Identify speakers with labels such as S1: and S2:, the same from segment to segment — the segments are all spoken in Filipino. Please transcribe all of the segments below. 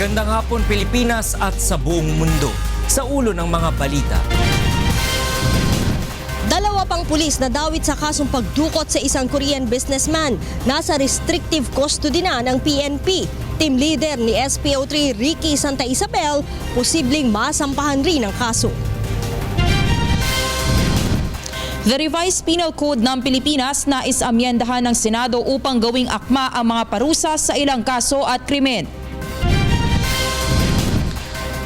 S1: Magandang hapon Pilipinas at sa buong mundo. Sa ulo ng mga balita.
S2: Dalawa pang pulis na dawit sa kasong pagdukot sa isang Korean businessman. Nasa restrictive custody na ng PNP. Team leader ni SPO3 Ricky Santa Isabel, posibleng masampahan rin ang kaso.
S3: The Revised Penal Code ng Pilipinas nais amyendahan ng Senado upang gawing akma ang mga parusa sa ilang kaso at krimen.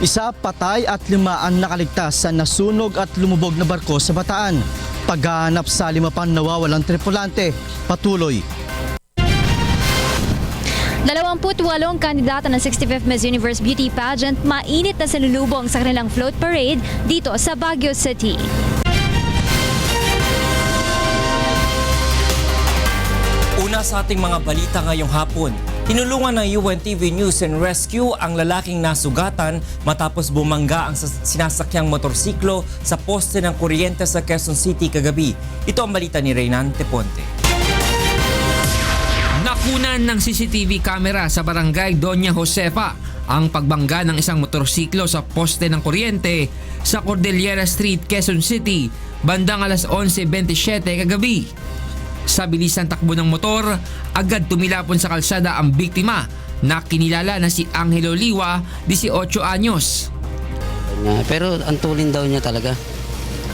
S4: Isa patay at 5 ang nakaligtas sa nasunog at lumubog na barko sa Bataan. Paghahanap sa 5 pang nawawalang tripulante patuloy.
S5: 28 kandidata ng 65th Miss Universe Beauty Pageant mainit na salulubong sa kanilang float parade dito sa Baguio City.
S1: Una sa ating mga balita ngayong hapon, tinulungan ng UNTV News and Rescue ang lalaking nasugatan matapos bumangga ang sinasakyang motorsiklo sa poste ng kuryente sa Quezon City kagabi. Ito ang balita ni Reynan Teponte.
S6: Nakunan ng CCTV camera sa barangay Doña Josefa ang pagbangga ng isang motorsiklo sa poste ng kuryente sa Cordillera Street, Quezon City, bandang alas 11:27 kagabi. Sa bilisang takbo ng motor, agad tumilapon sa kalsada ang biktima na kinilala na si Angelo Liwa, 18 anyos.
S7: Pero ang tulin daw niya talaga.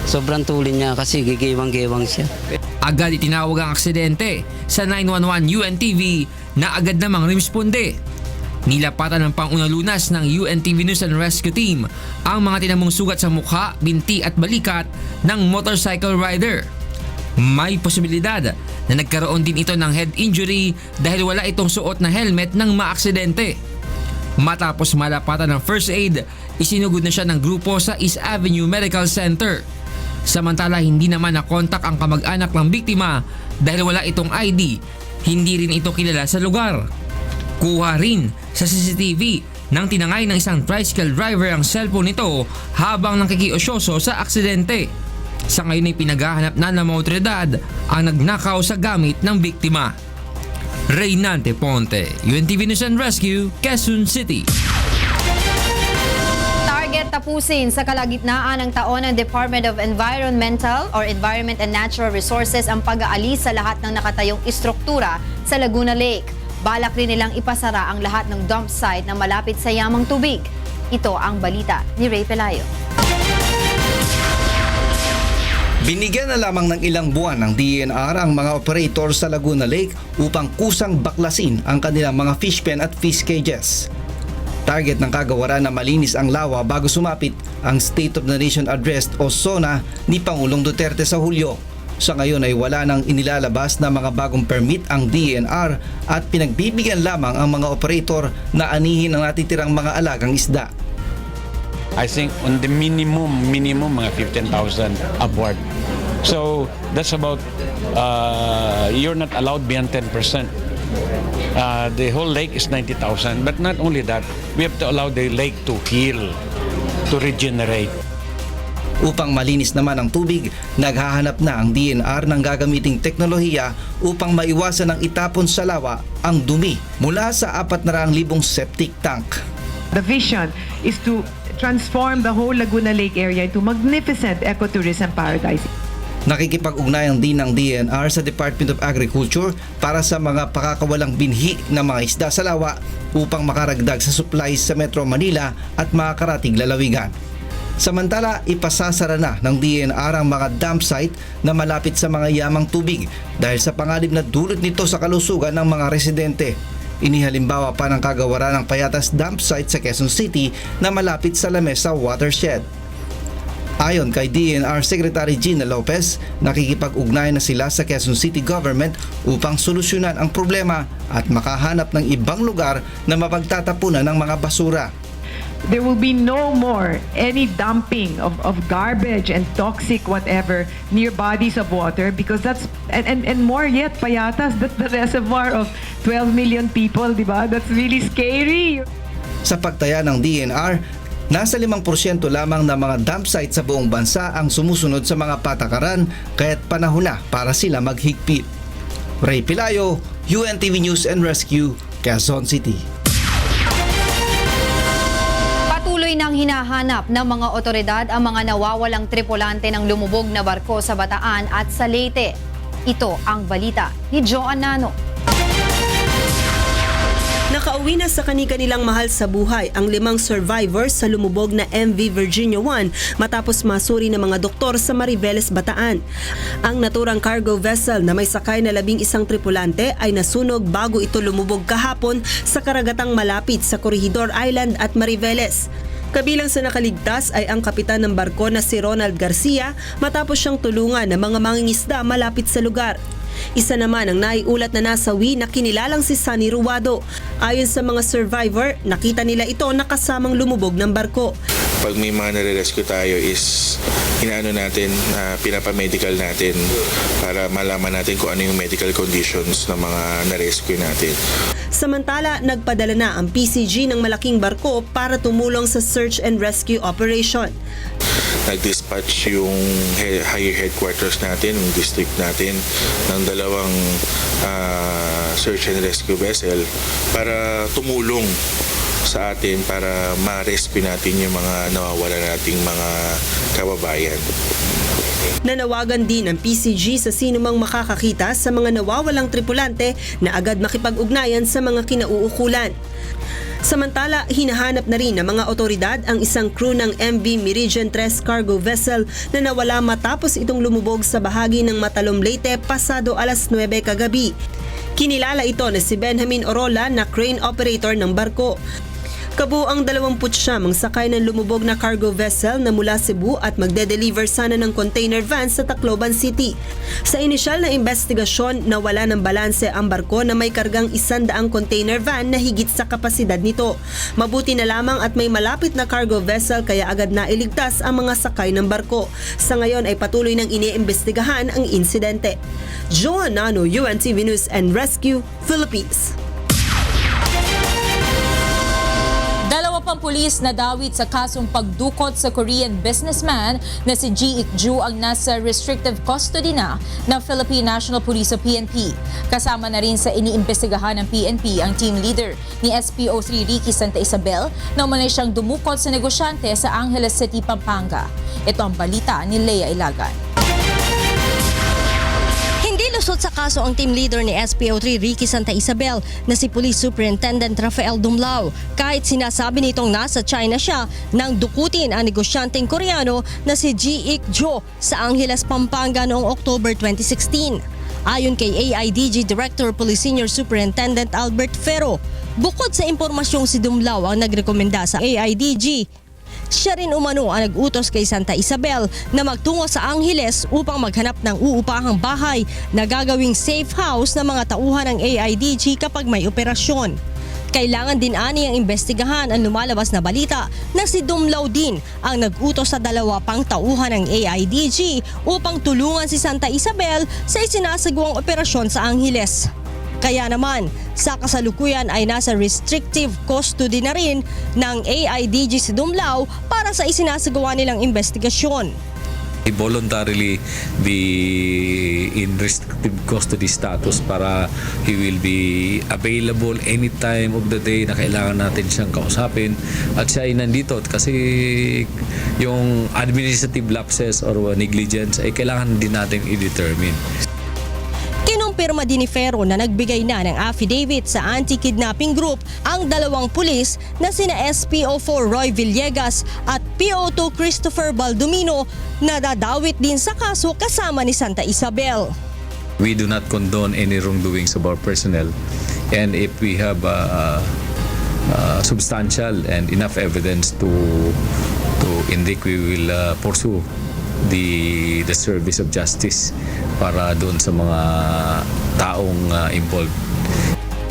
S7: Sobrang tulin niya kasi gigewang-gewang siya.
S6: Agad itinawag ang aksidente sa 911 UNTV na agad namang responde. Nilapatan ng pangunang lunas ng UNTV News and Rescue Team ang mga tinamong sugat sa mukha, binti at balikat ng motorcycle rider. May posibilidad na nagkaroon din ito ng head injury dahil wala itong suot na helmet nang maaksidente. Matapos malapatan ng first aid, isinugod na siya ng grupo sa East Avenue Medical Center. Samantala hindi naman nakontak ang kamag-anak ng biktima dahil wala itong ID, hindi rin ito kilala sa lugar. Kuha rin sa CCTV nang tinangay ng isang tricycle driver ang cellphone nito habang nakikiosyoso sa aksidente. Sa ngayon ay pinaghahanap na ng mga otoridad ang nagnakaw sa gamit ng biktima. Reynan Teponte, UNTV News and Rescue, Quezon City.
S8: Target tapusin sa kalagitnaan ng taon ng Department of Environment and Natural Resources ang pag-aalis sa lahat ng nakatayong istruktura sa Laguna Lake. Balak rin nilang ipasara ang lahat ng dump site na malapit sa yamang tubig. Ito ang balita ni Ray Pelayo.
S9: Binigyan na lamang ng ilang buwan ng DENR ang mga operator sa Laguna Lake upang kusang baklasin ang kanilang mga fish pen at fish cages. Target ng kagawaran na malinis ang lawa bago sumapit ang State of the Nation Address o SONA ni Pangulong Duterte sa Hulyo. Sa ngayon ay wala nang inilalabas na mga bagong permit ang DENR at pinagbibigyan lamang ang mga operator na anihin ang natitirang mga alagang isda.
S10: I think on the minimum mga 15,000 upward. So that's about you're not allowed beyond 10%. The whole lake is 90,000, but not only that, we have to allow the lake to heal, to regenerate.
S9: Upang malinis naman ang tubig, naghahanap na ang DENR ng gagamiting teknolohiya upang maiwasan ang itapon sa lawa ang dumi mula sa 400,000 septic tank.
S11: The vision is to transform the whole Laguna Lake area into magnificent ecotourism paradise.
S9: Nakikipag-ugnayan din ng DENR sa Department of Agriculture para sa mga pakakawalang binhi ng mga isda sa lawa upang makaragdag sa supplies sa Metro Manila at makakarating lalawigan. Samantala, ipasasara na ng DENR ang mga dump site na malapit sa mga yamang tubig dahil sa panganib na dulot nito sa kalusugan ng mga residente. Inihalimbawa pa ng kagawaran ng Payatas Dump Site sa Quezon City na malapit sa Lamesa Watershed. Ayon kay DENR Secretary Gina Lopez, nakikipag-ugnayan na sila sa Quezon City Government upang solusyonan ang problema at makahanap ng ibang lugar na mapagtatapunan ng mga basura.
S11: There will be no more any dumping of garbage and toxic whatever near bodies of water because that's and more yet Payatas, that's the reservoir of 12 million people, di ba? That's really scary.
S9: Sa pagtaya ng DENR, nasa 5% lamang ng mga dump site sa buong bansa ang sumusunod sa mga patakaran kaya't panahon na para sila maghigpit. Ray Pelayo, UNTV News and Rescue, Quezon City.
S8: Habang hinahanap ng mga otoridad ang mga nawawalang tripulante ng lumubog na barko sa Bataan at sa Leyte. Ito ang balita ni Joan Nano.
S12: Nakauwi na sa kani-kanilang mahal sa buhay ang 5 survivors sa lumubog na MV Virginia 1 matapos masuri ng mga doktor sa Mariveles, Bataan. Ang naturang cargo vessel na may sakay na 11 tripulante ay nasunog bago ito lumubog kahapon sa karagatang malapit sa Corregidor Island at Mariveles. Kabilang sa nakaligtas ay ang kapitan ng barko na si Ronald Garcia matapos siyang tulungan ng mga mangingisda malapit sa lugar. Isa naman ang naiulat na nasawi na kinilalang si Sunny Ruado. Ayon sa mga survivor, nakita nila ito nakasamang lumubog ng barko.
S13: Pag may mga nare-rescue tayo is inaano natin, pinapamedical natin para malaman natin kung ano yung medical conditions ng mga na-rescue natin.
S12: Samantala, nagpadala na ang PCG ng malaking barko para tumulong sa search and rescue operation.
S13: Nag-dispatch yung higher headquarters natin, yung district natin, ng 2 search and rescue vessel para tumulong sa atin para ma-rescue natin yung mga nawawala nating mga kababayan.
S12: Nanawagan din ang PCG sa sinumang makakakita sa mga nawawalang tripulante na agad makipag-ugnayan sa mga kinauukulan. Samantala, hinahanap na rin ng mga otoridad ang isang crew ng MV Meridian 3 cargo vessel na nawala matapos itong lumubog sa bahagi ng Matalom, Leyte pasado alas 9 kagabi. Kinilala ito na si Benjamin Orola na crane operator ng barko. Kabuang 29 ang sakay ng lumubog na cargo vessel na mula Cebu at magde-deliver sana ng container van sa Tacloban City. Sa inisyal na investigasyon, nawala ng balanse ang barko na may kargang 100 container van na higit sa kapasidad nito. Mabuti na lamang at may malapit na cargo vessel kaya agad na iligtas ang mga sakay ng barko. Sa ngayon ay patuloy nang iniimbestigahan ang insidente. Joan Nano, UNTV News and Rescue, Philippines.
S3: 2 pang pulis na dawit sa kasong pagdukot sa Korean businessman na si Ji Ik-ju ang nasa restrictive custody na ng Philippine National Police o PNP. Kasama na rin sa iniimbestigahan ng PNP ang team leader ni SPO3 Ricky Santa Isabel na umanay siyang dumukot sa negosyante sa Angeles City, Pampanga. Ito ang balita ni Lea Ilagan.
S2: Lusot sa kaso ang team leader ni SPO3 Ricky Santa Isabel na si Police Superintendent Rafael Dumlao kahit sinasabi nitong nasa China siya nang dukutin ang negosyanteng Koreano na si Ji Ik-ju sa Angeles, Pampanga noong October 2016. Ayon kay AIDG Director Police Senior Superintendent Albert Ferro, bukod sa impormasyong si Dumlao ang nagrekomenda sa AIDG, siya rin umano ang nag-utos kay Santa Isabel na magtungo sa Angeles upang maghanap ng uupahang bahay na gagawing safe house ng mga tauhan ng AIDG kapag may operasyon. Kailangan din ani ang imbestigahan ang lumalabas na balita na si Dumlao din ang nag-utos sa 2 pang tauhan ng AIDG upang tulungan si Santa Isabel sa isinasagawang operasyon sa Angeles. Kaya naman, sa kasalukuyan ay nasa restrictive custody na rin ng AIDG si Dumlao para sa isinasagawa nilang investigasyon.
S14: Voluntarily be in restrictive custody status para he will be available anytime of the day na kailangan natin siyang kausapin at siya ay nandito kasi yung administrative lapses or negligence ay kailangan din natin i-determine.
S2: Kinumpirma din ni Ferro na nagbigay na ng affidavit sa anti-kidnapping group ang 2 pulis na sina SPO4 Roy Villegas at PO2 Christopher Baldomino na dadawit din sa kaso kasama ni Santa Isabel.
S14: We do not condone any wrongdoings of our personnel, and if we have substantial and enough evidence to indict, we will pursue the service of justice para doon sa mga taong involved.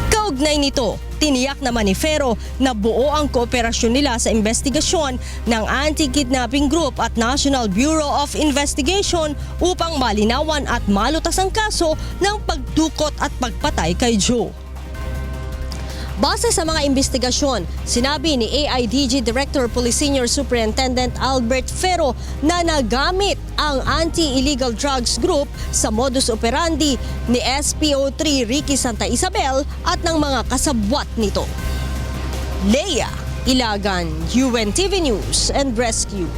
S2: Kaugnay nito, tiniyak naman ni Ferro na buo ang kooperasyon nila sa investigasyon ng Anti-Kidnapping Group at National Bureau of Investigation upang malinawan at malutas ang kaso ng pagdukot at pagpatay kay Joe. Base sa mga investigasyon, sinabi ni AIDG Director Police Senior Superintendent Albert Ferro na nagamit ang Anti-Illegal Drugs Group sa modus operandi ni SPO3 Ricky Santa Isabel at ng mga kasabwat nito. Lea Ilagan, UNTV News and Rescue.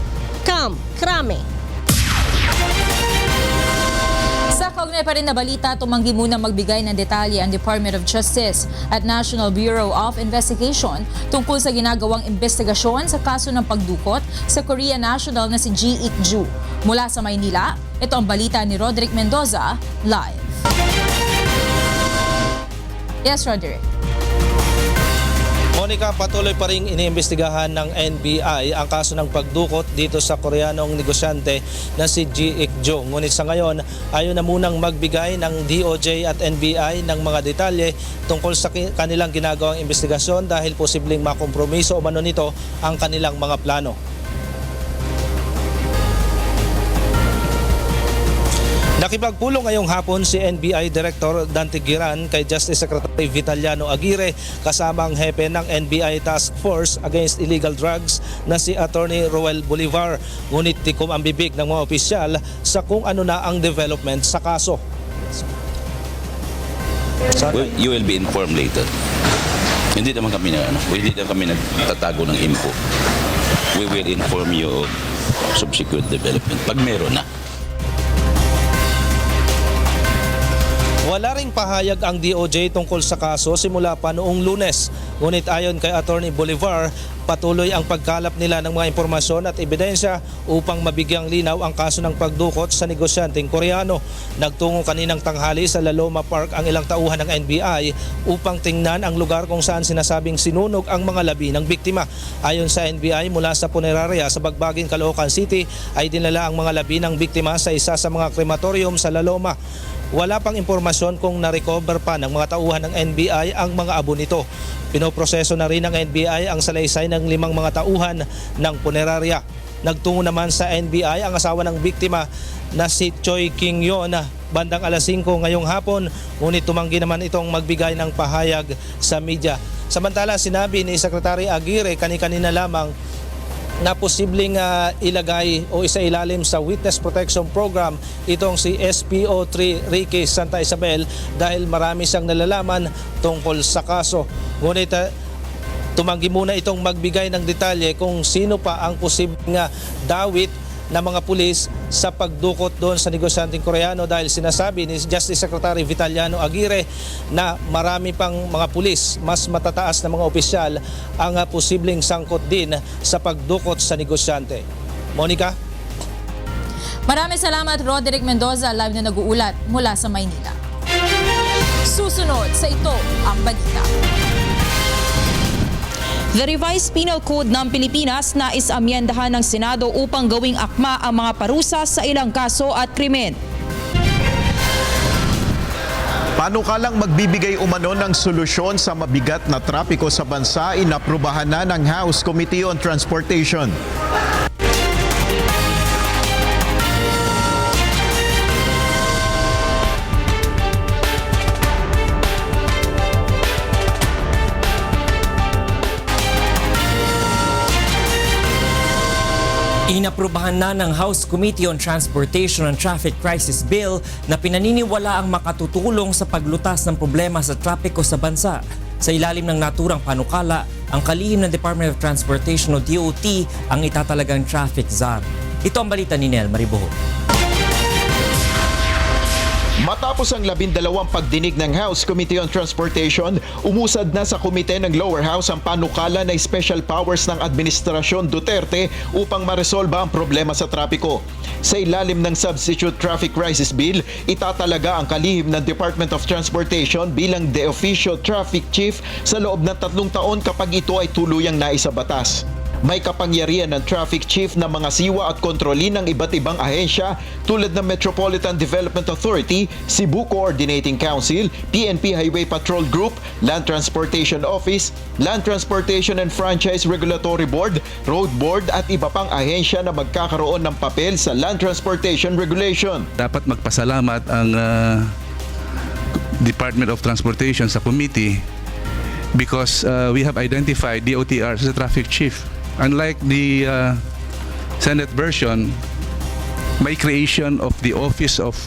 S2: Cam Krame.
S3: Sa kaugnay pa rin na balita, tumanggi muna magbigay ng detalye ang Department of Justice at National Bureau of Investigation tungkol sa ginagawang investigasyon sa kaso ng pagdukot sa Korean national na si Ji Ik-ju. Mula sa Maynila, ito ang balita ni Roderick Mendoza, live. Yes, Roderick.
S15: Monica, patuloy pa rin iniimbestigahan ng NBI ang kaso ng pagdukot dito sa Koreanong negosyante na si Ji Ik-ju. Ngunit sa ngayon, ayaw na munang magbigay ng DOJ at NBI ng mga detalye tungkol sa kanilang ginagawang investigasyon dahil posibleng makompromiso o mano nito ang kanilang mga plano. Nakipagpulong ngayong hapon si NBI Director Dante Giran kay Justice Secretary Vitaliano Aguirre kasama ang hepe ng NBI Task Force Against Illegal Drugs na si Attorney Roel Bolivar. Ngunit tikom ang bibig ng mga opisyal sa kung ano na ang development sa kaso.
S16: You will be informed later. Hindi naman kami nagtatago ng info. We will inform you of subsequent development pag meron na.
S15: Wala ring pahayag ang DOJ tungkol sa kaso simula pa noong Lunes. Ngunit ayon kay Attorney Bolivar, patuloy ang pagkalap nila ng mga impormasyon at ebidensya upang mabigyang linaw ang kaso ng pagdukot sa negosyanteng Koreano. Nagtungo kaninang tanghali sa La Loma Park ang ilang tauhan ng NBI upang tingnan ang lugar kung saan sinasabing sinunog ang mga labi ng biktima. Ayon sa NBI, mula sa punerarya sa Bagbagin, Caloocan City ay dinala ang mga labi ng biktima sa isa sa mga krematorium sa La Loma. Wala pang impormasyon kung na-recover pa ng mga tauhan ng NBI ang mga abo nito. Pinoproseso na rin ng NBI ang salaysay ng 5 mga tauhan ng punerarya. Nagtungo naman sa NBI ang asawa ng biktima na si Choi King-yon bandang alas 5 ngayong hapon, ngunit tumanggi naman itong magbigay ng pahayag sa media. Samantala, sinabi ni Secretary Aguirre kani-kanina lamang na posibleng ilagay o isailalim sa Witness Protection Program itong si SPO3 Ricky Santa Isabel dahil marami siyang nalalaman tungkol sa kaso. Ngunit tumanggi muna itong magbigay ng detalye kung sino pa ang posibleng dawit na mga pulis sa pagdukot doon sa negosyanteng Koreano dahil sinasabi ni Justice Secretary Vitaliano Aguirre na marami pang mga pulis, mas matataas na mga opisyal ang posibleng sangkot din sa pagdukot sa negosyante. Monica?
S3: Maraming salamat, Roderick Mendoza, live na nag-uulat mula sa Maynila. Susunod sa ito ang balita.
S17: The Revised Penal Code ng Pilipinas nais amyendahan ng Senado upang gawing akma ang mga parusa sa ilang kaso at krimen.
S18: Panukalang magbibigay umano ng solusyon sa mabigat na trapiko sa bansa, inaprubahan na ng House Committee on Transportation.
S1: Inaprubahan na ng House Committee on Transportation and Traffic Crisis Bill na pinaniniwala ang makatutulong sa paglutas ng problema sa trapiko sa bansa. Sa ilalim ng naturang panukala, ang kalihim ng Department of Transportation o DOT ang itatalagang traffic czar. Ito ang balita ni Nel Mariboho.
S18: Matapos ang 12 pagdinig ng House Committee on Transportation, umusad na sa komite ng Lower House ang panukala na special powers ng Administrasyon Duterte upang maresolba ang problema sa trapiko. Sa ilalim ng Substitute Traffic Crisis Bill, itatalaga ang kalihim ng Department of Transportation bilang de officio traffic chief sa loob ng 3 taon kapag ito ay tuluyang naisabatas. May kapangyarihan ng traffic chief na mga siwa at kontrolin ng iba't ibang ahensya tulad ng Metropolitan Development Authority, Cebu Coordinating Council, PNP Highway Patrol Group, Land Transportation Office, Land Transportation and Franchise Regulatory Board, Road Board at iba pang ahensya na magkakaroon ng papel sa Land Transportation Regulation.
S19: Dapat magpasalamat ang Department of Transportation sa committee because we have identified DOTR as a traffic chief. Unlike the Senate version, by creation of the Office of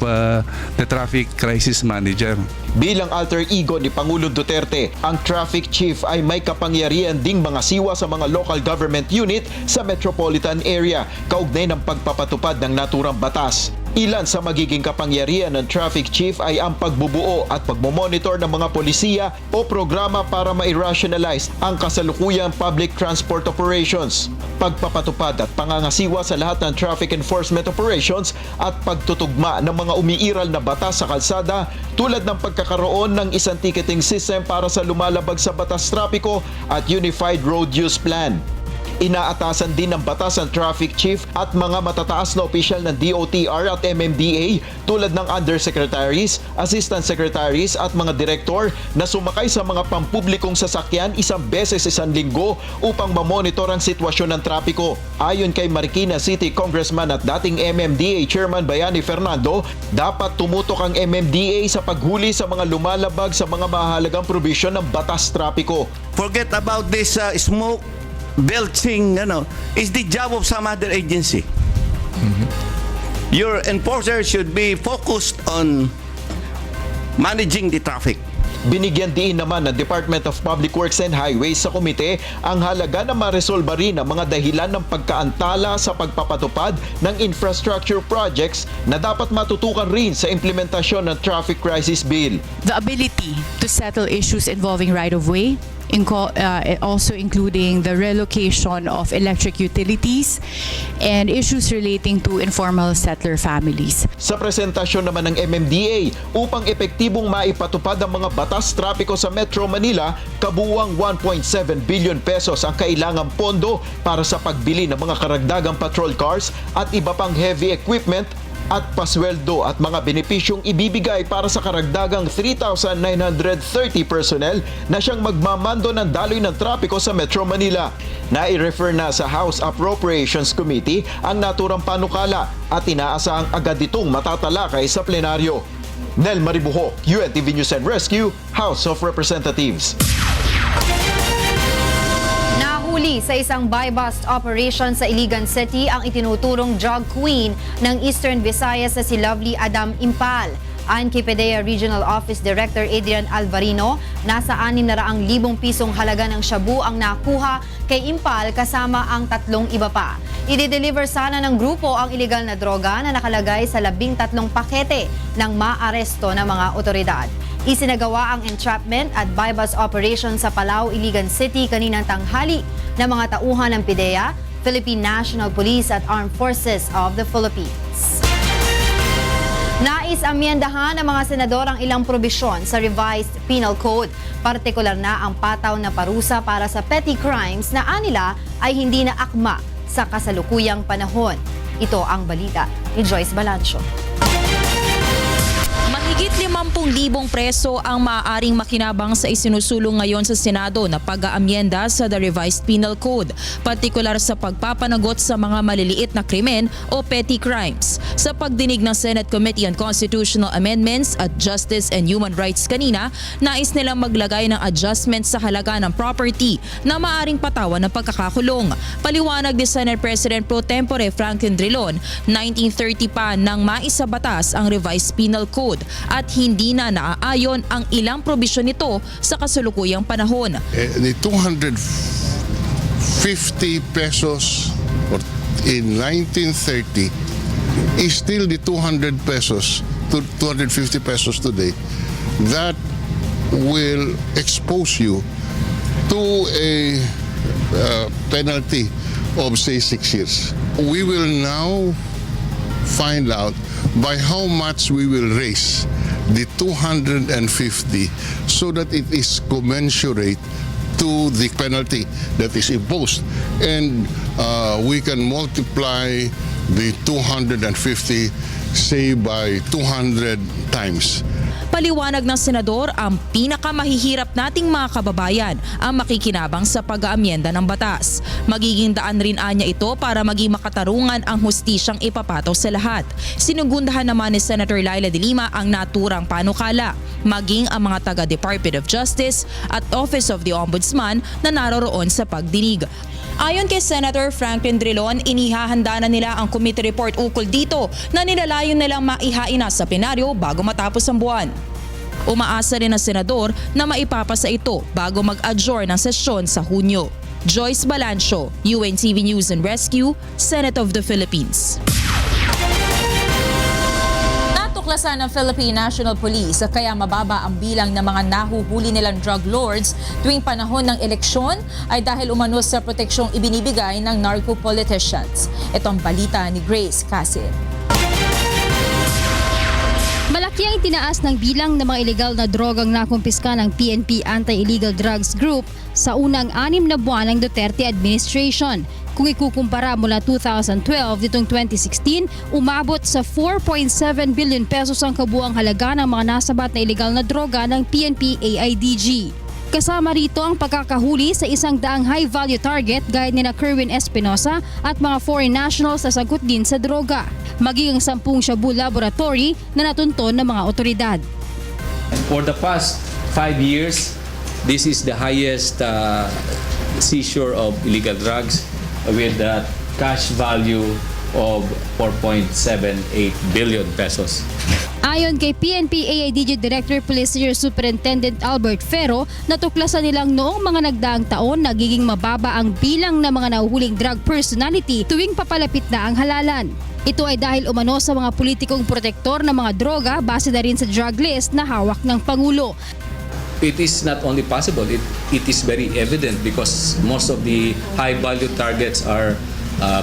S19: the Traffic Crisis Manager.
S18: Bilang alter ego ni Pangulong Duterte, ang traffic chief ay may kapangyarihan ding mga siwa sa mga local government unit sa metropolitan area kaugnay ng pagpapatupad ng naturang batas. Ilan sa magiging kapangyarihan ng traffic chief ay ang pagbubuo at pagmomonitor ng mga polisiya o programa para ma-rationalize ang kasalukuyang public transport operations, pagpapatupad at pangangasiwa sa lahat ng traffic enforcement operations at pagtutugma ng mga umiiral na batas sa kalsada tulad ng pagkakaroon ng isang ticketing system para sa lumalabag sa batas trapiko at unified road use plan. Inaatasan din ng batas ang traffic chief at mga matataas na opisyal ng DOTR at MMDA tulad ng undersecretaries, assistant secretaries at mga direktor na sumakay sa mga pampublikong sasakyan isang beses isang linggo upang mamonitor ang sitwasyon ng trapiko. Ayon kay Marikina City Congressman at dating MMDA Chairman Bayani Fernando, dapat tumutok ang MMDA sa paghuli sa mga lumalabag sa mga mahalagang probisyon ng batas trapiko.
S20: Forget about this smoke belching, is the job of some other agency. Your enforcer should be focused on managing the traffic.
S18: Binigyan diin naman ng Department of Public Works and Highways sa komite ang halaga na maresolba rin ang mga dahilan ng pagkaantala sa pagpapatupad ng infrastructure projects na dapat matutukan rin sa implementasyon ng Traffic Crisis Bill.
S21: The ability to settle issues involving right-of-way, also including the relocation of electric utilities and issues relating to informal settler families.
S18: Sa presentasyon naman ng MMDA, upang epektibong maipatupad ang mga batas trapiko sa Metro Manila, kabuuang 1.7 billion pesos ang kailangang pondo para sa pagbili ng mga karagdagang patrol cars at iba pang heavy equipment at pasweldo at mga benepisyong ibibigay para sa karagdagang 3,930 personnel na siyang magmamando ng daloy ng trapiko sa Metro Manila. Nai-refer na sa House Appropriations Committee ang naturang panukala at inaasahang agad itong matatalakay sa plenaryo. Nel Maribuho, UNTV News and Rescue, House of Representatives.
S8: Nahuli sa isang buy-bust operation sa Iligan City ang itinuturong drug queen ng Eastern Visayas na si Lovely Adam Impal. Ayon kay PDEA Regional Office Director Adrian Alvarino, nasa 600,000 pisong halaga ng shabu ang nakuha kay Impal kasama ang 3 iba pa. I-deliver sana ng grupo ang illegal na droga na nakalagay sa 13 pakete ng maaresto ng mga otoridad. Isinagawa ang entrapment at buy-bust operation sa Palau, Iligan City kaninang tanghali ng mga tauhan ng PDEA, Philippine National Police at Armed Forces of the Philippines. Nais-amyendahan ng mga senador ang ilang probisyon sa revised penal code. Partikular na ang pataw na parusa para sa petty crimes na anila ay hindi na akma sa kasalukuyang panahon. Ito ang balita ni Joyce Balancho.
S17: Mahigit 50,000 preso ang maaaring makinabang sa isinusulong ngayon sa Senado na pag-aamyenda sa the Revised Penal Code, partikular sa pagpapanagot sa mga maliliit na krimen o petty crimes. Sa pagdinig ng Senate Committee on Constitutional Amendments at Justice and Human Rights kanina, nais nilang maglagay ng adjustment sa halaga ng property na maaaring patawan ng pagkakakulong. Paliwanag ni Senate President Pro Tempore Franklin Drilon, 1930 pa nang maisabatas ang Revised Penal Code at hindi na naaayon ang ilang probisyon nito sa kasalukuyang panahon.
S22: The 250 pesos in 1930 is still the 200 pesos to 250 pesos today. That will expose you to a penalty of say 6 years. We will now find out by how much we will raise the 250 so that it is commensurate to the penalty that is imposed, and we can multiply the 250 say by 200 times.
S17: Paliwanag ng senador, ang pinakamahihirap nating mga kababayan ang makikinabang sa pag-aamyenda ng batas. Magiging daan rin anya ito para maging makatarungan ang hustisyang ipapataw sa lahat. Sinugundahan naman ni Senator Laila de Lima ang naturang panukala, maging ang mga taga-Department of Justice at Office of the Ombudsman na naroroon sa pagdinig. Ayon kay Senator Franklin Drilon, inihahanda na nila ang committee report ukol dito na nilalayon nilang maihain na sa plenaryo bago matapos ang buwan. Umaasa rin ang senador na maipapasa ito bago mag-adjourn ng sesyon sa Hunyo. Joyce Balancio, UNTV News and Rescue, Senate of the Philippines.
S3: Natuklasan ng Philippine National Police kaya mababa ang bilang ng mga nahuhuli nilang drug lords tuwing panahon ng eleksyon ay dahil umano sa proteksyong ibinibigay ng narco-politicians. Ito ang balita ni Grace Casin.
S4: Malaki ang itinaas ng bilang ng mga illegal na drogang nakumpiska ng PNP Anti-Illegal Drugs Group sa unang 6 na buwan ng Duterte administration. Kung ikukumpara mula 2012 nitong 2016, umabot sa 4.7 billion pesos ang kabuang halaga ng mga nasabat na illegal na droga ng PNP AIDG. Kasama rito ang pagkakahuli sa 100 high-value target gaya ni na Kerwin Espinosa at mga foreign nationals na sagot din sa droga. Maging ang 10 shabu laboratory na natunton ng mga otoridad.
S14: For the past 5 years, this is the highest seizure of illegal drugs with a cash value of 4.78 billion pesos.
S4: Ayon kay PNP AIDG Director Police Senior Superintendent Albert Ferro, natuklasan nilang noong mga nagdaang taon nagiging mababa ang bilang ng mga nahuhuling drug personality tuwing papalapit na ang halalan. Ito ay dahil umano sa mga politikong protektor ng mga droga base na rin sa drug list na hawak ng Pangulo.
S14: It is not only possible, it is very evident because most of the high-value targets are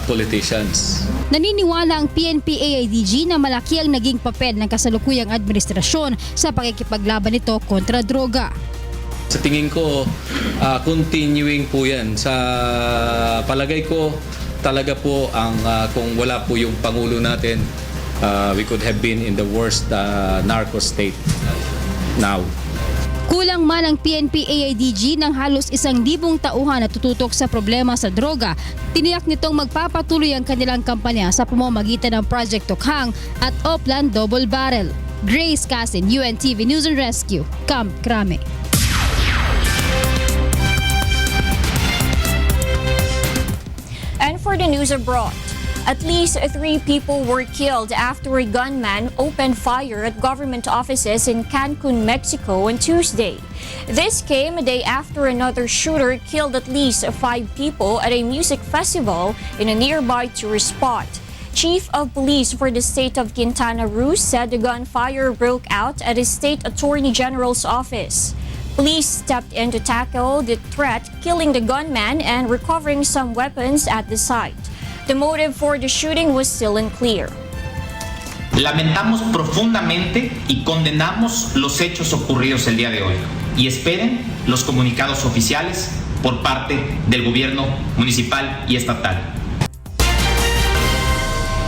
S14: politicians.
S4: Naniniwala ang PNP AIDG na malaki ang naging papel ng kasalukuyang administrasyon sa pakikipaglaban nito kontra droga.
S14: Sa tingin ko, continuing po yan. Sa palagay ko, talaga po ang kung wala po yung Pangulo natin, we could have been in the worst narco state now.
S4: Kulang man ang PNP AIDG ng halos 1,000 tauhan na tututok sa problema sa droga. Tiniyak nitong magpapatuloy ang kanilang kampanya sa pamamagitan ng Project Tokhang at Oplan Double Barrel. Grace Casin, UNTV News and Rescue, Camp Crame.
S5: And for the news abroad, at least 3 people were killed after a gunman opened fire at government offices in Cancun, Mexico on Tuesday. This came a day after another shooter killed at least 5 people at a music festival in a nearby tourist spot. Chief of Police for the state of Quintana Roo said the gunfire broke out at his state attorney general's office. Police stepped in to tackle the threat, killing the gunman and recovering some weapons at the site. The motive for the shooting was still unclear.
S23: Lamentamos profundamente y condenamos los hechos ocurridos el día de hoy y esperen los comunicados oficiales por parte del gobierno municipal y estatal.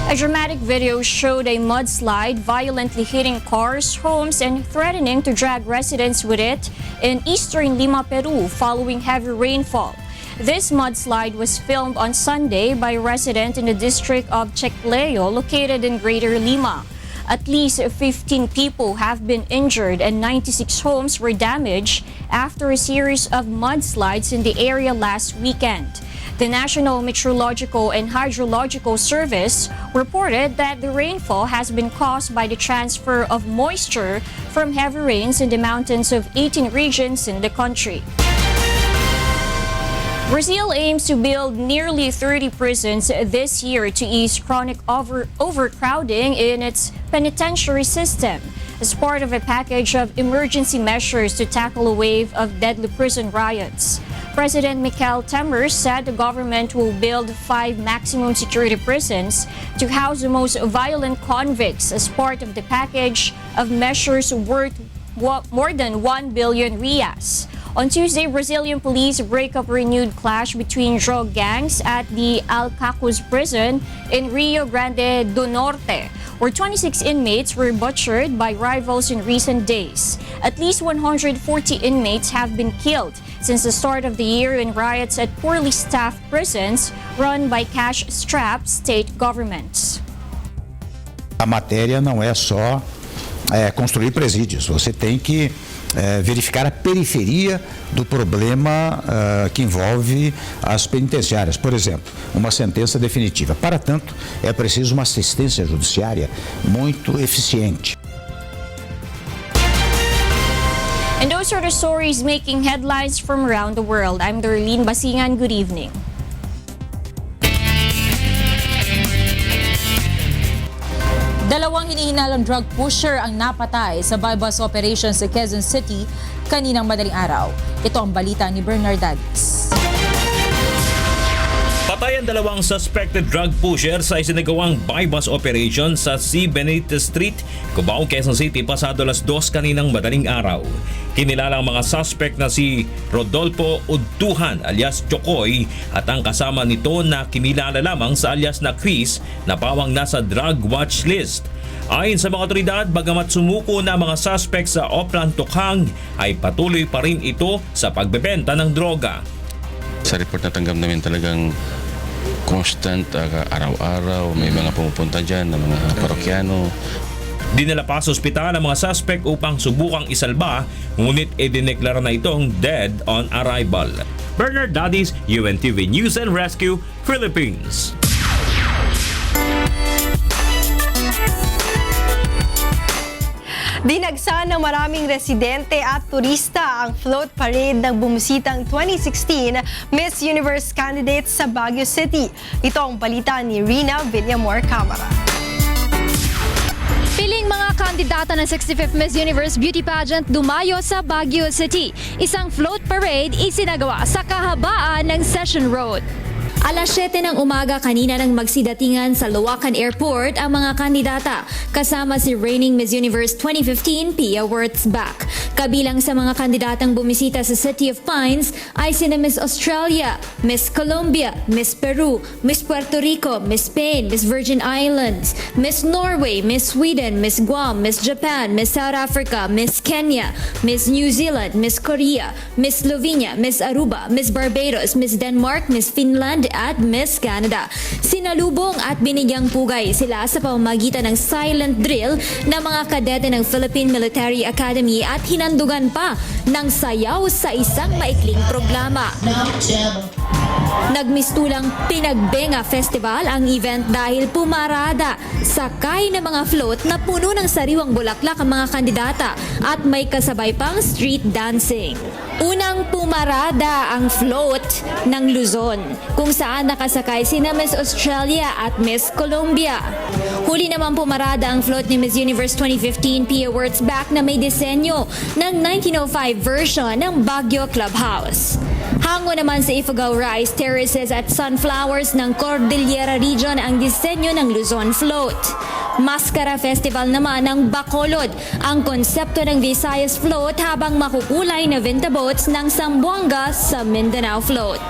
S5: A dramatic video showed a mudslide violently hitting cars, homes, and threatening to drag residents with it in eastern Lima, Peru, following heavy rainfall. This mudslide was filmed on Sunday by a resident in the district of Chiclayo, located in Greater Lima. At least 15 people have been injured and 96 homes were damaged after a series of mudslides in the area last weekend. The National Meteorological and Hydrological Service reported that the rainfall has been caused by the transfer of moisture from heavy rains in the mountains of 18 regions in the country. Brazil aims to build nearly 30 prisons this year to ease chronic overcrowding in its penitentiary system as part of a package of emergency measures to tackle a wave of deadly prison riots. President Michel Temer said the government will build 5 maximum security prisons to house the most violent convicts as part of the package of measures worth more than 1 billion reais. On Tuesday, Brazilian police break up a renewed clash between drug gangs at the Alcacuz prison in Rio Grande do Norte, where 26 inmates were butchered by rivals in recent days. At least 140 inmates have been killed since the start of the year in riots at poorly staffed prisons run by cash-strapped state governments.
S24: A matéria não é só construir presídios, você tem que
S6: verificar a periferia do problema que envolve as penitenciárias. Por exemplo, uma sentença definitiva. Para tanto, é preciso uma assistência judiciária muito eficiente.
S5: And those are the stories making headlines from around the world. I'm Darlene Basingan. Good evening.
S3: Dalawang hinihinalang drug pusher ang napatay sa bypass operation sa Quezon City kaninang madaling araw. Ito ang balita ni Bernard Davis.
S7: Patay ang dalawang suspected drug pusher sa isinagawang bypass operation sa C. Benitez Street, Cubao, Quezon City pasado alas 2 kaninang madaling araw. Kinilala ang mga suspect na si Rodolfo Udtuhan alias Chokoy at ang kasama nito na kinilala lamang sa alias na Chris na pawang nasa drug watch list. Ayon sa mga otoridad, bagamat sumuko na mga suspect sa Oplan Tokhang, ay patuloy pa rin ito sa pagbebenta ng droga.
S10: Sa report na tanggap namin talagang constant, araw-araw, may mga pumupunta dyan na mga parokyano.
S7: Dinala pa sa ospital ang mga suspect upang subukang isalba, ngunit idineklara na itong dead on arrival. Bernard Dadis, UNTV News and Rescue, Philippines.
S2: Dinagsa ng maraming residente at turista ang float parade ng bumisitang 2016 Miss Universe candidates sa Baguio City. Ito ang balita ni Rina Villamor Camara.
S4: Piling mga kandidata ng 65th Miss Universe Beauty Pageant dumayo sa Baguio City. Isang float parade isinagawa sa kahabaan ng Session Road. Alas 7 ng umaga kanina nang magsidatingan sa Luwakan Airport ang mga kandidata kasama si reigning Miss Universe 2015 Pia Wurtzbach. Kabilang sa mga kandidatang bumisita sa City of Pines ay sina Miss Australia, Miss Colombia, Miss Peru, Miss Puerto Rico, Miss Spain, Miss Virgin Islands, Miss Norway, Miss Sweden, Miss Guam, Miss Japan, Miss South Africa, Miss Kenya, Miss New Zealand, Miss Korea, Miss Slovenia, Miss Aruba, Miss Barbados, Miss Denmark, Miss Finland at Miss Canada. Sinalubong at binigyang pugay sila sa pamamagitan ng silent drill ng mga kadete ng Philippine Military Academy at hinandugan pa ng sayaw sa isang maikling programa. Nagmistulang Pinagbenga Festival ang event dahil pumarada sakay ng mga float na puno ng sariwang bulaklak ang mga kandidata at may kasabay pang street dancing. Unang pumarada ang float ng Luzon kung saan nakasakay sina Miss Australia at Miss Colombia. Huli naman pumarada ang float ni Miss Universe 2015 Pia Wurtzbach na may disenyo ng 1905 version ng Baguio Clubhouse. Hango naman sa Ifugao Rice Terraces at Sunflowers ng Cordillera Region ang disenyo ng Luzon Float. Mascara Festival naman ng Bacolod ang konsepto ng Visayas Float habang makukulay na Vinta boats ng Zamboanga sa Mindanao Float.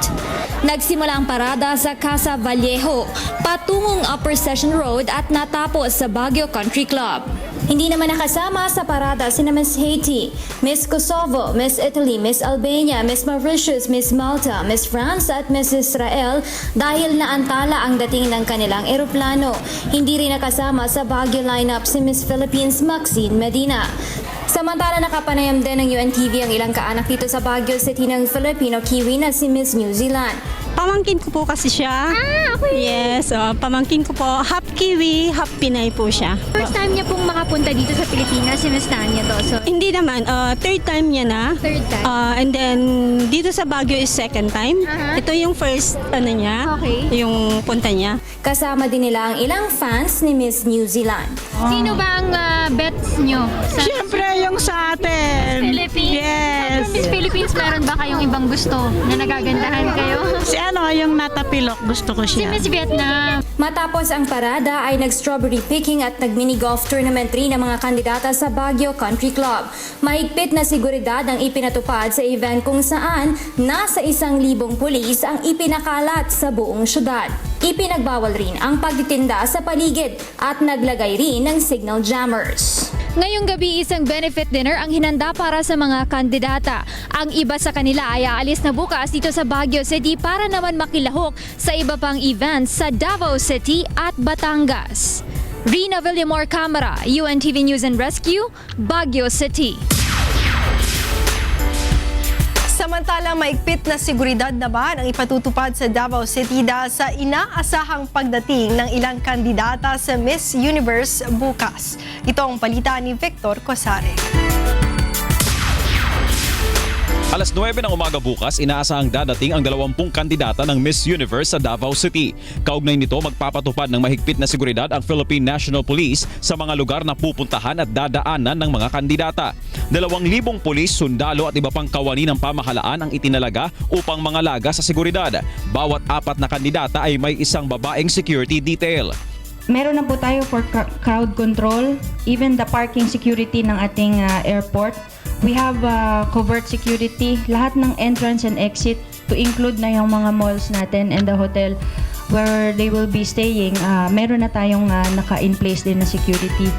S4: Nagsimula ang parada sa Casa Vallejo patungong Upper Session Road at natapos sa Baguio Country Club. Hindi naman nakasama sa parada sina Miss Haiti, Miss Kosovo, Miss Italy, Miss Albania, Miss Mauritius, Miss Malta, Miss France at Miss Israel dahil naantala ang dating ng kanilang eroplano. Hindi rin nakasama sa Baguio lineup si Miss Philippines Maxine Medina. Samantala nakapanayam din ng UNTV ang ilang kaanak dito sa Baguio City ng Filipino Kiwi na si Miss New Zealand.
S24: Pamangkin ko po kasi siya. Okay. Yes, pamangkin ko po. Half Kiwi, half Pinay po siya.
S4: First time niya pong makapunta dito sa Pilipinas, si Miss Tanya to. So,
S24: hindi naman, third time niya na.
S4: Third time?
S24: And then, dito sa Baguio is second time. Ito yung first, niya, yung punta niya.
S3: Kasama din nila ang ilang fans ni Miss New Zealand.
S4: Sino ba ang bets nyo?
S24: Siyempre, yung sa atin.
S4: Philippines?
S24: Yes.
S4: From Miss Philippines, meron ba kayong ibang gusto na nagagandahan kayo?
S24: Si yung natapilok, gusto ko siya.
S4: Si Miss Vietnam.
S3: Matapos ang parada ay nag-strawberry picking at nag-mini golf tournament rin ng mga kandidata sa Baguio Country Club. Mahigpit na seguridad ang ipinatupad sa event kung saan nasa 1,000 pulis ang ipinakalat sa buong syudad. Ipinagbawal rin ang pagtitinda sa paligid at naglagay rin ng signal jammers.
S4: Ngayong gabi isang benefit dinner ang hinanda para sa mga kandidata. Ang iba sa kanila ay aalis na bukas dito sa Baguio City para naman makilahok sa iba pang events sa Davao City at Batangas. Rina Villamor Camara, UNTV News and Rescue, Baguio City.
S9: Samantalang maigpit na seguridad naman ang ipatutupad sa Davao City dahil sa inaasahang pagdating ng ilang kandidata sa Miss Universe bukas. Ito ang balita ni Victor Cosare.
S11: Alas 9 ng umaga bukas, inaasahang dadating ang 20 kandidata ng Miss Universe sa Davao City. Kaugnay nito, magpapatupad ng mahigpit na seguridad ang Philippine National Police sa mga lugar na pupuntahan at dadaanan ng mga kandidata. 2,000 pulis, sundalo at iba pang kawani ng pamahalaan ang itinalaga upang mangalaga sa seguridad. Bawat 4 na kandidata ay may isang babaeng security detail.
S12: Meron na po tayo for crowd control, even the parking security ng ating airport. We have covert security, lahat ng entrance and exit to include na yung mga malls natin and the hotel where they will be staying. Meron na tayong naka-in place din na security.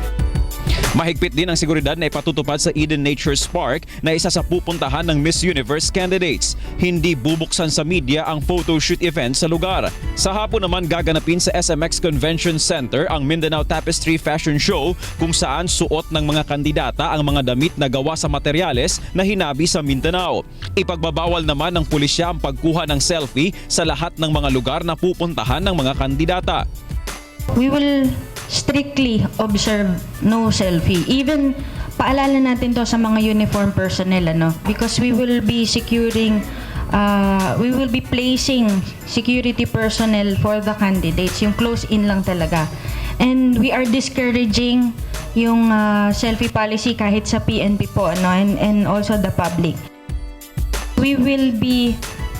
S11: Mahigpit din ang seguridad na ipatutupad sa Eden Nature Park na isa sa pupuntahan ng Miss Universe candidates. Hindi bubuksan sa media ang photoshoot event sa lugar. Sa hapon naman gaganapin sa SMX Convention Center ang Mindanao Tapestry Fashion Show kung saan suot ng mga kandidata ang mga damit na gawa sa materyales na hinabi sa Mindanao. Ipagbabawal naman ng pulisya ang pagkuha ng selfie sa lahat ng mga lugar na pupuntahan ng mga kandidata.
S12: We will strictly observe no selfie. Even paalala natin to sa mga uniform personnel, because we will be placing security personnel for the candidates, yung close in lang talaga. And we are discouraging yung selfie policy kahit sa PNP po, and also the public. We will be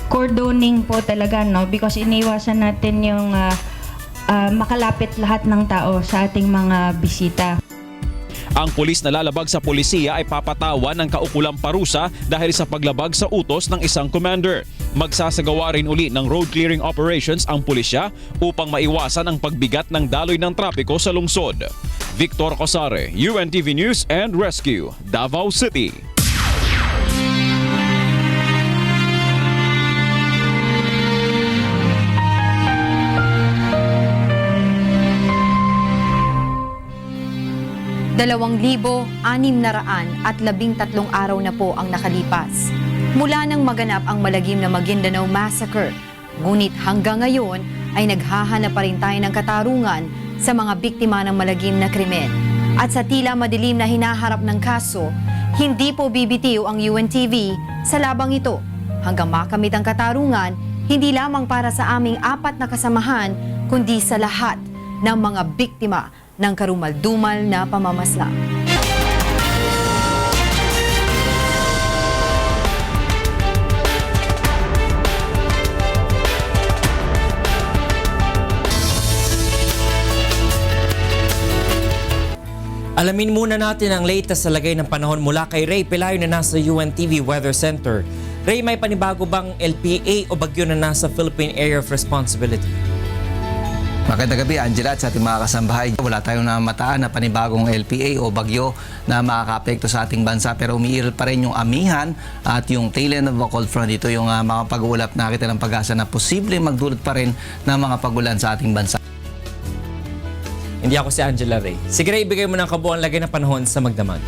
S12: cordoning po talaga, because iniwasan natin yung makalapit lahat ng tao sa ating mga bisita.
S11: Ang pulis na lalabag sa polisiya ay papatawan ng kaukulang parusa dahil sa paglabag sa utos ng isang commander. Magsasagawa rin uli ng road clearing operations ang pulisya upang maiwasan ang pagbigat ng daloy ng trapiko sa lungsod. Victor Cosare, UNTV News and Rescue, Davao City.
S8: Dalawang 2,613 araw na po ang nakalipas mula nang maganap ang malagim na Maguindanao Massacre. Ngunit hanggang ngayon ay naghahanap pa rin tayo ng katarungan sa mga biktima ng malagim na krimen. At sa tila madilim na hinaharap ng kaso, hindi po bibitiw ang UNTV sa labang ito hanggang makamit ang katarungan hindi lamang para sa aming 4 na kasamahan kundi sa lahat ng mga biktima ng karumal-dumal na pamamaslang.
S1: Alamin muna natin ang latest sa lagay ng panahon mula kay Ray Pelayo na nasa UNTV Weather Center. Ray, may panibago bang LPA o bagyo na nasa Philippine Area of Responsibility?
S13: Magandang gabi, Angela, at sa ating mga kasambahay. Wala tayong namataan na panibagong LPA o bagyo na makaka-apekto sa ating bansa, pero umiiral pa rin yung amihan at yung tail end of a cold front. Ito yung mga pag-uulap na kita ng pag-asa na posible magdulot pa rin ng mga pag-ulan sa ating bansa.
S1: Hindi ako si Angela Ray. Sige Ray, ibigay mo ng kabuuan lagay ng panahon sa Magdamag.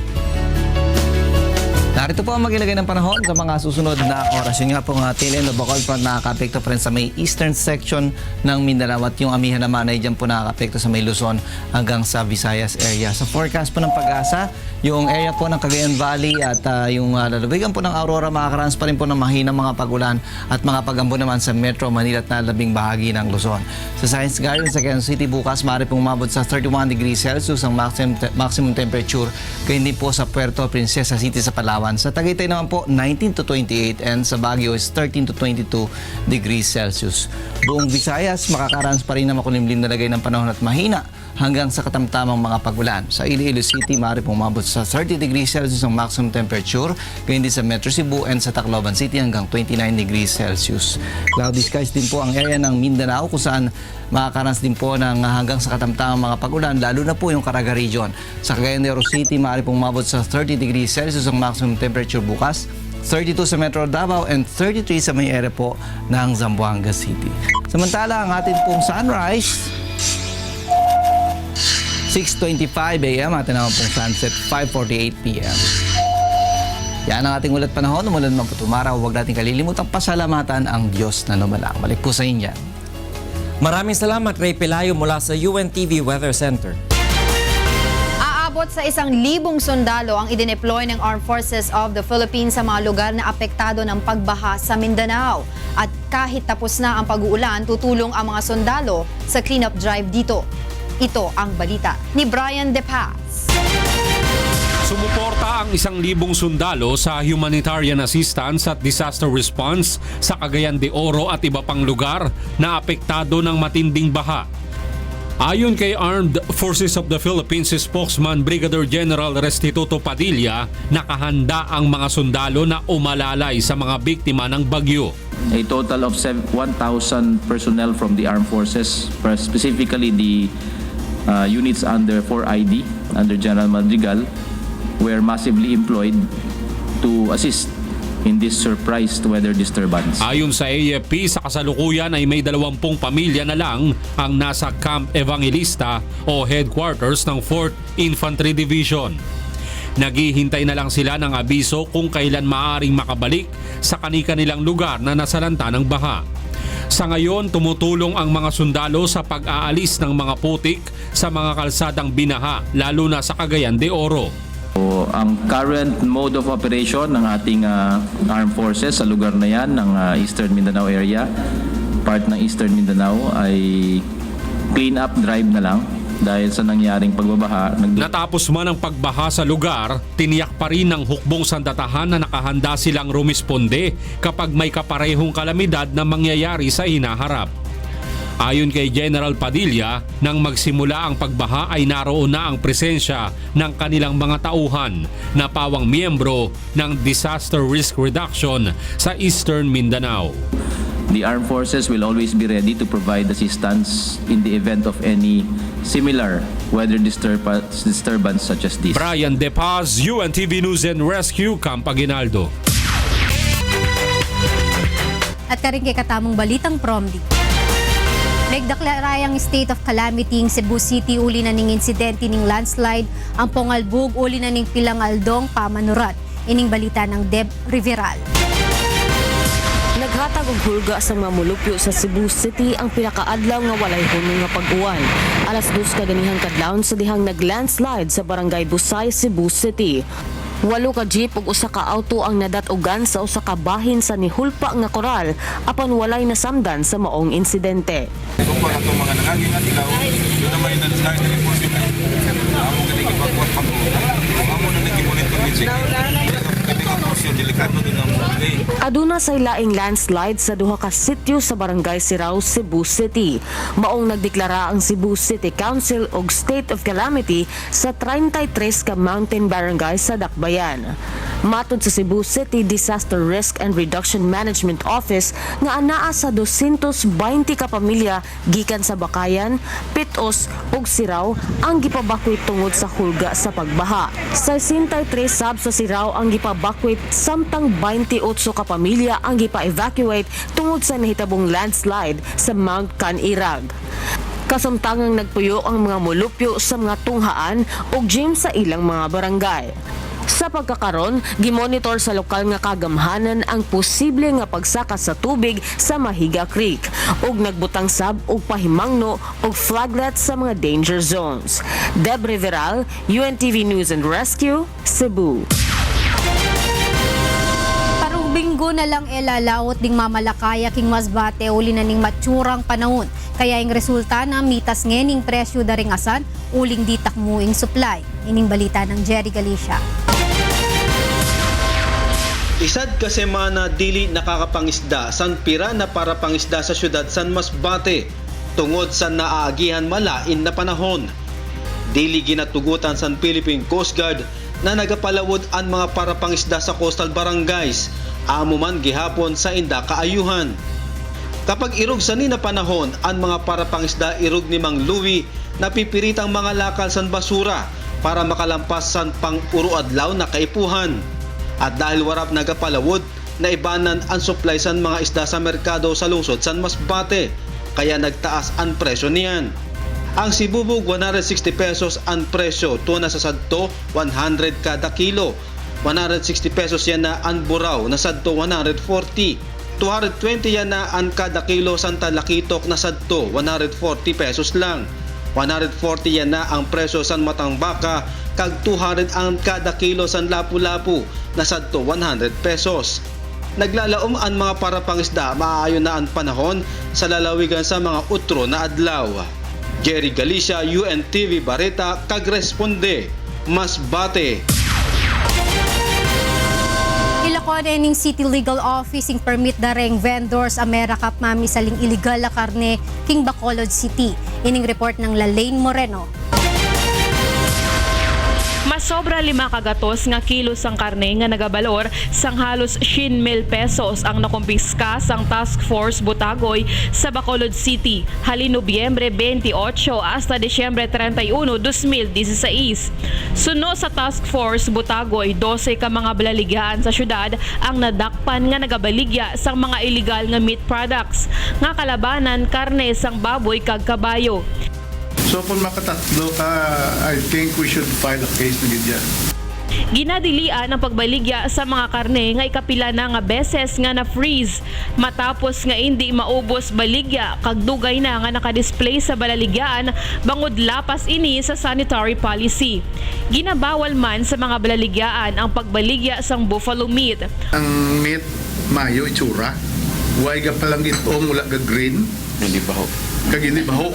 S13: Narito po ang magilagay ng panahon sa mga susunod na oras. Yun nga pong tail end of a cold front nakaka-apekto pa rin sa may eastern section ng Mindanao at yung amihan naman ay dyan po nakaka-apekto sa may Luzon hanggang sa Visayas area. Sa forecast po ng pag-asa, yung area po ng Cagayan Valley at yung lalawigan po ng Aurora makakaranas pa rin po ng mahinang mga pag-ulan at mga pag-ambo naman sa Metro Manila at nalabing bahagi ng Luzon. Sa Science Garden sa Quezon City bukas, maaari pong umabot sa 31 degrees Celsius ang maximum temperature. Kaya hindi po sa Puerto Princesa City sa Palawan. Sa Tagaytay naman po 19 to 28 and sa Baguio is 13 to 22 degrees Celsius. Buong Visayas makakaranas pa rin na makulimlim na lagay ng panahon at mahina hanggang sa katamtamang mga pag-ulan. Sa Iloilo City, maaari pong umabot sa 30 degrees Celsius ang maximum temperature. Kaya hindi sa Metro Cebu and sa Tacloban City hanggang 29 degrees Celsius. Cloudy skies din po ang area ng Mindanao kung saan makakaranas din po ng hanggang sa katamtamang mga pag-ulan, lalo na po yung Caraga region. Sa Cagayan de Oro City, maaari pong umabot sa 30 degrees Celsius ang maximum temperature bukas. 32 sa Metro Davao and 33 sa may area po ng Zamboanga City. Samantala, ang atin pong sunrise 6:25 a.m. at naman pong sunset 5:48 p.m. Yan ang ating ulat panahon. Umulan man po tumaraw, huwag natin kalilimutang pasalamatan ang Diyos na lumalang. Balik po sa inyo.
S1: Maraming salamat, Ray Pelayo mula sa UNTV Weather Center.
S8: Aabot sa 1,000 sundalo ang idineploy ng Armed Forces of the Philippines sa mga lugar na apektado ng pagbaha sa Mindanao. At kahit tapos na ang pag-uulan, tutulong ang mga sundalo sa cleanup drive dito. Ito ang balita ni Brian De Paz.
S15: Sumuporta ang 1,000 sundalo sa humanitarian assistance at disaster response sa Cagayan de Oro at iba pang lugar na apektado ng matinding baha. Ayon kay Armed Forces of the Philippines spokesman Brigadier General Restituto Padilla, nakahanda ang mga sundalo na umalalay sa mga biktima ng bagyo.
S16: A total of 1,000 personnel from the armed forces, specifically the units under 4ID, under General Madrigal, were massively employed to assist in this surprise weather disturbance.
S15: Ayon sa AFP, sa kasalukuyan ay may 20 pamilya na lang ang nasa Camp Evangelista o headquarters ng 4th Infantry Division. Naghihintay na lang sila ng abiso kung kailan maaring makabalik sa kani-kanilang lugar na nasalanta ng baha. Sa ngayon, tumutulong ang mga sundalo sa pag-aalis ng mga putik sa mga kalsadang binaha, lalo na sa Cagayan de Oro.
S16: So, ang current mode of operation ng ating armed forces sa lugar na yan, ng Eastern Mindanao area, part ng Eastern Mindanao, ay clean up drive na lang dahil sa nangyaring pagbabaha.
S15: Natapos man ang pagbaha sa lugar, tiniyak pa rin ng hukbong sandatahan na nakahanda silang rumisponde kapag may kaparehong kalamidad na mangyayari sa hinaharap. Ayon kay General Padilla, nang magsimula ang pagbaha ay naroon na ang presensya ng kanilang mga tauhan na pawang miyembro ng Disaster Risk Reduction sa Eastern Mindanao.
S16: The armed forces will always be ready to provide assistance in the event of any similar weather disturbance such as this.
S15: Brian De Paz, UNTV News and Rescue, Camp Aguinaldo.
S19: At karing kay katamong balitang promdi. Nagdeklarayang state of calamity ng Cebu City uli na ning insidente ning landslide ang Pongalbug uli na ning Pilangaldong Pamanurat. Ining balita ng Deb Riveral.
S20: Naghatag og hulga sa mga mulupyo sa Cebu City ang pinakaadlaw nga walay hunong nga pag-uwan. Alas 2 kaganihang kadlawon sa dihang naglandslide sa Barangay Busay, Cebu City. 8 ka jeep ug 1 ka auto ang nadatugan sa usa ka bahin sa nihulpa nga koral apan walay nasamdan sa maong insidente.
S25: Kung pa itong mga nangaging at ikaw, yun naman yung nag-start na enforcement ay amo galing ipagkuhan pag amo na nag-monitor din siya.
S20: Aduna say laing landslide sa duha ka sityo sa Barangay Sirao, Cebu City. Maong nagdeklara ang Cebu City Council og state of calamity sa 33 ka mountain barangay sa Dakbayan. Matod sa Cebu City Disaster Risk and Reduction Management Office nga anaa sa 220 ka pamilya gikan sa Bakayan, Pitos ug Sirao ang gipabakwit tungod sa hulga sa pagbaha. 63 sab sa Sirao ang gipabakwit samtang 28 ka pamilya ang gipa-evacuate tungod sa nahitabong landslide sa Mount Canirag. Kasamtangang nagpuyo ang mga mulupyo sa mga tunghaan ug gym sa ilang mga barangay. Sa pagkakaron, gimonitor sa lokal nga kagamhanan ang posible nga pagsaka sa tubig sa Mahiga Creek ug nagbutang sab og pahimangno og flaglet sa mga danger zones. Deb Riveral, UNTV News and Rescue, Cebu.
S19: Karong Binggo na lang elalawot ding mamalakaya king Masbate uli na ning matsurang panahon. Kaya ang resulta na mitas ngening presyo daring asan uling ditak muing supply. Ining balita ng Jerry Galicia.
S26: Isad ka semana dili nakakapangisda san pira na para pangisda sa syudad San Masbate tungod sa naaagihan malain na panahon. Dili ginatugutan san Philippine Coast Guard na nagapalawod ang mga para pangisda sa coastal barangays amo man gihapon sa inda kaayuhan. Kapag irog sa nina panahon ang mga para pangisda irog ni Mang Louie napipiritang mga lakal san basura para makalampas san pang-uro adlaw na kaipuhan. At dahil warap nagapalawod, naibanan ang supply san mga isda sa merkado sa lungsod San Masbate, kaya nagtaas ang presyo niyan. Ang sibubog 160 pesos ang presyo, tuna sa sadto 100 kada kilo. 160 pesos yan na ang buraw na sadto 140. 220 yan na ang kada kilo Santa Lakitok na sadto 140 pesos lang. 140 yan na ang presyo san matang baka kag 200 ang kada kilo san lapu-lapu na sadto 100 pesos. Naglalaom ang mga para pangisda maayon na ang panahon sa lalawigan sa mga utro na adlaw. Jerry Galicia, UNTV Bareta, kagresponde, Masbate.
S19: Ilakon ning City Legal Office ing permit dareng vendors Amera Kap mami saling illegal na karne king Bacolod City. Ining report ng Lalaine Moreno.
S14: Masobra 5 kagatos nga kilos ang karne nga nagabalor sang halos 100,000 pesos ang nakumpiska sang Task Force Butagoy sa Bacolod City hali Nobyembre 28 hasta Disyembre 31, 2016. Suno sa Task Force Butagoy, 12 ka mga balaligaan sa syudad ang nadakpan nga nagabaligya sang mga illegal nga meat products nga kalabanan karne sang baboy kag kabayo.
S17: So kung makatatlo ka, I think we should file a case na ganyan.
S14: Ginadilian ang pagbaligya sa mga karne nga ikapila na nga beses nga na-freeze matapos nga hindi maubos baligya kag dugay na nga nakadisplay sa balaligyaan bangod lapas ini sa sanitary policy. Ginabawal man sa mga balaligyaan ang pagbaligya sang buffalo meat.
S17: Ang meat, mayo, itsura. Huwag ka palang itong wala ka green.
S10: Hindi baho.
S17: Kag hindi baho.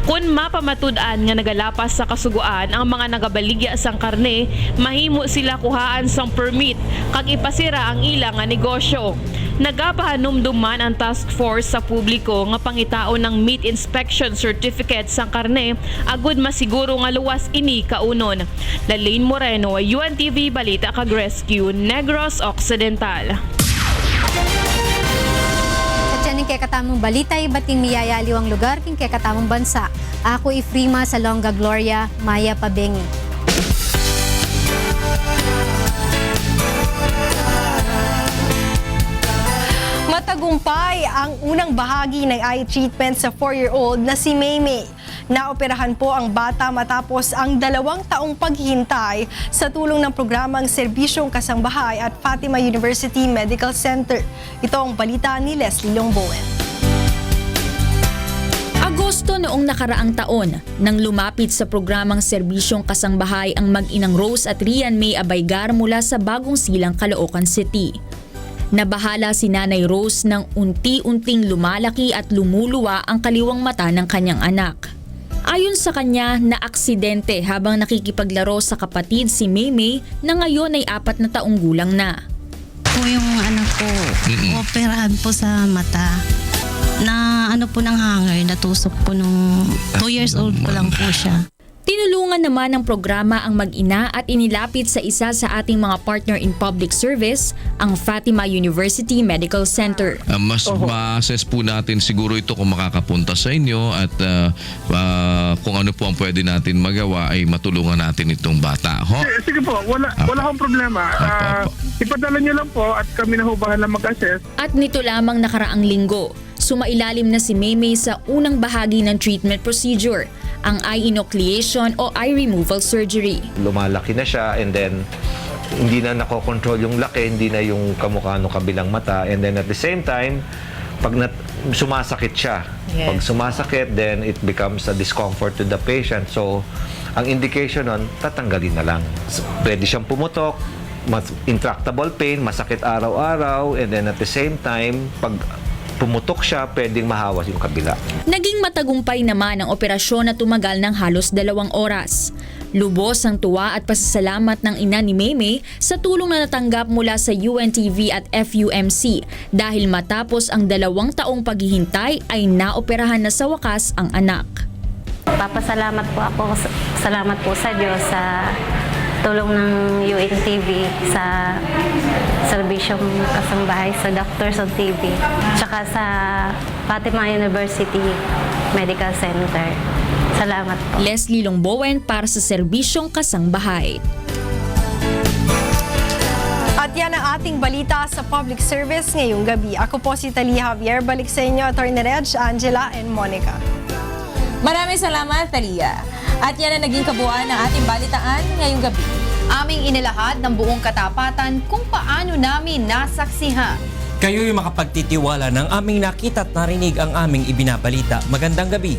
S14: Kung mapamatud-an nga nagalapas sa kasuguan ang mga nagabaligya sang karne, mahimo sila kuhaan sang permit kag ipasira ang ilang nga negosyo. Nagapahanumduman ang task force sa publiko nga pangitaon ng meat inspection certificate sang karne agud masiguro nga luwas ini kaunon. Lalaine Moreno, UNTV Balita kag Rescue, Negros Occidental.
S19: Ning kay katamong balita, bating miyayaliw ang lugar king kay katamong bansa. Ako Ifrima sa Longga Gloria, Maya Pabengi.
S9: Matagumpay ang unang bahagi ng eye treatment sa 4-year-old na si Maymay. Naoperahan po ang bata matapos ang 2 taong paghihintay sa tulong ng programang Serbisyong Kasangbahay at Fatima University Medical Center. Ito ang balita ni Leslie Longbowen.
S18: Agosto noong nakaraang taon, nang lumapit sa programang Serbisyong Kasangbahay ang mag-inang Rose at Rian May Abaygar mula sa Bagong Silang, Caloocan City. Nabahala si Nanay Rose nang unti-unting lumalaki at lumuluwa ang kaliwang mata ng kanyang anak. Ayon sa kanya, naaksidente habang nakikipaglaro sa kapatid si Maymay na ngayon ay 4 na taong gulang na.
S21: Po yung anak ko, operahan po sa mata. Na po ng hanger, natusok po nung 2 years old po lang po siya.
S18: Tinulungan naman ng programa ang mag-ina at inilapit sa isa sa ating mga partner in public service, ang Fatima University Medical Center.
S22: Mas ma-assess po natin siguro ito kung makakapunta sa inyo at kung ano po ang pwede natin magawa ay matulungan natin itong bata.
S17: Sige po, wala akong problema. Ipadala niyo lang po at kami na hubahan na mag-assess.
S18: At nito lamang nakaraang linggo, sumailalim na si Maymay sa unang bahagi ng treatment procedure, ang eye enucleation o eye removal surgery.
S23: Lumalaki na siya and then hindi na nakokontrol yung laki, hindi na yung kamukha ng kabilang mata, and then at the same time, pag sumasakit siya. Yes. Pag sumasakit, then it becomes a discomfort to the patient. So, ang indication nun, tatanggalin na lang. Pwede siyang pumutok, intractable pain, masakit araw-araw, and then at the same time, pag pumutok siya, pwedeng mahawas yung kabila.
S18: Naging matagumpay naman ang operasyon na tumagal ng halos 2 oras. Lubos ang tuwa at pasasalamat ng ina ni Maymay sa tulong na natanggap mula sa UNTV at FUMC dahil matapos ang 2 taong paghihintay ay naoperahan na sa wakas ang anak.
S27: Papasalamat po ako, salamat po sa Diyos sa tulong ng UNTV sa Serbisyong Kasangbahay, sa Doctors on TV, tsaka sa Fatima University Medical Center. Salamat po.
S18: Leslie Longbowen para sa Serbisyong Kasangbahay.
S9: At yan ang ating balita sa public service ngayong gabi. Ako po si Talia Javier. Balik sa inyo, Atty. Reg, Angela, and Monica.
S3: Maraming salamat, Talia. At yan ang naging kabuuan ng ating balitaan ngayong gabi.
S8: Aming inilahad ng buong katapatan kung paano namin nasaksihan.
S1: Kayo'y makapagtitiwala ng aming nakita at narinig ang aming ibinabalita. Magandang gabi.